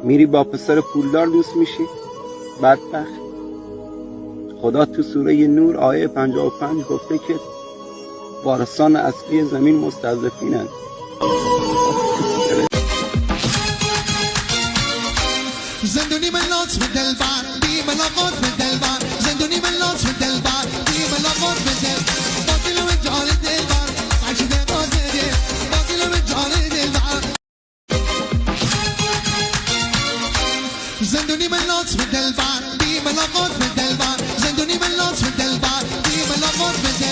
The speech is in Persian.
میری با پسر پولدار دوست میشی؟ بدبخت. خدا تو سوره نور آیه 55 گفته که وارثان اصلی زمین مستضعفینند. زندونی من لطف دلبر بی ملاقات به دلبر زندونی من لطف دلبر بی ملاقات به دلبر با دلم جان دلبر عشق قاضیه با دلم جان دلبر زندونی من لطف دلبر بی ملاقات به دلبر زندونی من لطف دلبر بی ملاقات به دلبر